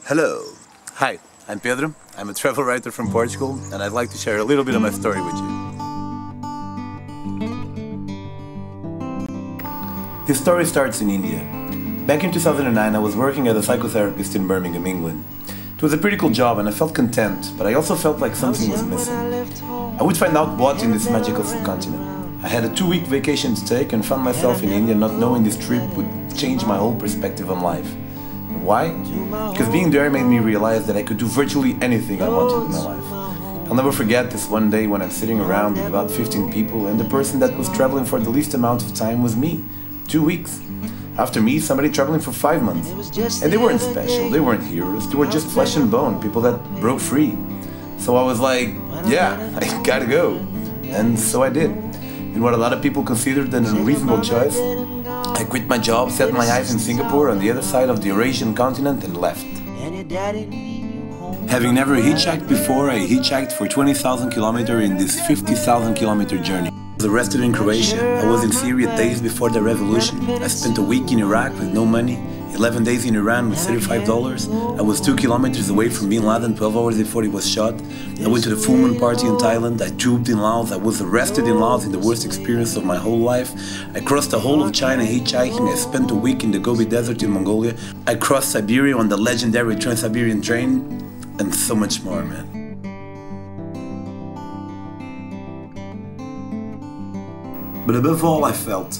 Hello. Hi, I'm Pedro. I'm a travel writer from Portugal and I'd like to share a little bit of my story with you. This story starts in India. Back in 2009 I was working as a psychotherapist in Birmingham, England. It was a pretty cool job and I felt content, but I also felt like something was missing. I would find out what in this magical subcontinent. I had a 2-week vacation to take and found myself in India not knowing this trip would change my whole perspective on life. And why? Because being there made me realize that I could do virtually anything I wanted in my life. I'll never forget this one day when I'm sitting around with about 15 people and the person that was traveling for the least amount of time was me. 2 weeks. After me, somebody traveling for 5 months. And they weren't special, they weren't heroes, they were just flesh and bone, people that broke free. So I was like, yeah, I gotta go. And so I did. In what a lot of people considered an unreasonable choice, I quit my job, set my eyes in Singapore on the other side of the Eurasian continent and left. Having never hitchhiked before, I hitchhiked for 20,000 kilometers in this 50,000 kilometer journey. I was arrested in Croatia. I was in Syria days before the revolution. I spent a week in Iraq with no money, 11 days in Iran with $35. I was 2 kilometers away from Bin Laden 12 hours before he was shot. I went to the full moon party in Thailand. I tubed in Laos. I was arrested in Laos in the worst experience of my whole life. I crossed the whole of China hitchhiking. I spent a week in the Gobi Desert in Mongolia. I crossed Siberia on the legendary Trans-Siberian train, and so much more, man. But above all, I felt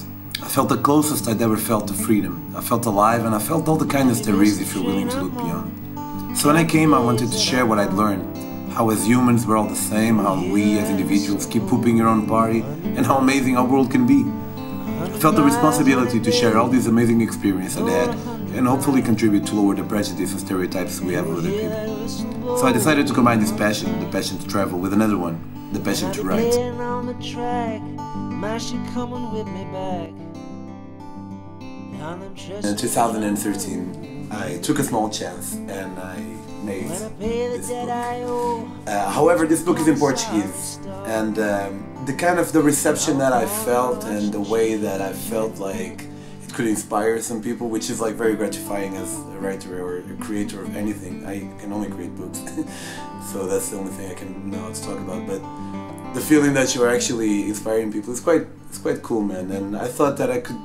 the closest I'd ever felt to freedom. I felt alive and I felt all the kindness there is if you're willing to look beyond. So when I came, I wanted to share what I'd learned. How as humans we're all the same, how we as individuals keep pooping your own party, and how amazing our world can be. I felt the responsibility to share all these amazing experiences I'd had and hopefully contribute to lower the prejudice and stereotypes we have of other people. So I decided to combine this passion, the passion to travel, with another one, the passion to write. In 2013, I took a small chance and I made this book. However, this book is in Portuguese, and the reception that I felt and the way that I felt like it could inspire some people, which is like very gratifying as a writer or a creator of anything. I can only create books, so that's the only thing I can know how to talk about. But the feeling that you're actually inspiring people is quite cool, man. And I thought that I could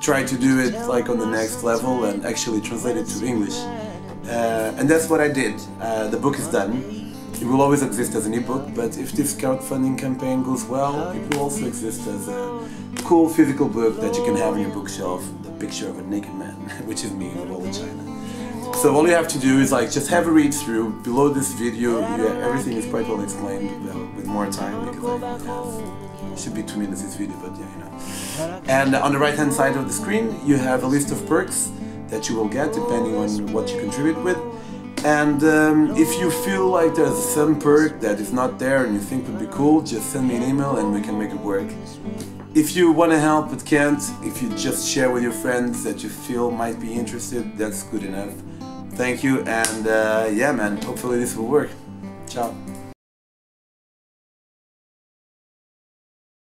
try to do it like on the next level and actually translate it to English. And that's what I did. The book is done. It will always exist as an ebook, but if this crowdfunding campaign goes well, it will also exist as a cool physical book that you can have on your bookshelf, the picture of a naked man, which is me in all of China. So all you have to do is like just have a read through. Below this video, everything is quite well explained with more time, because it should be 2 minutes this video, but yeah, you know. And on the right hand side of the screen you have a list of perks that you will get depending on what you contribute with. And if you feel like there's some perk that is not there and you think would be cool, just send me an email and we can make it work. If you want to help but can't, if you just share with your friends that you feel might be interested, that's good enough. Thank you, and yeah man, hopefully this will work. Ciao.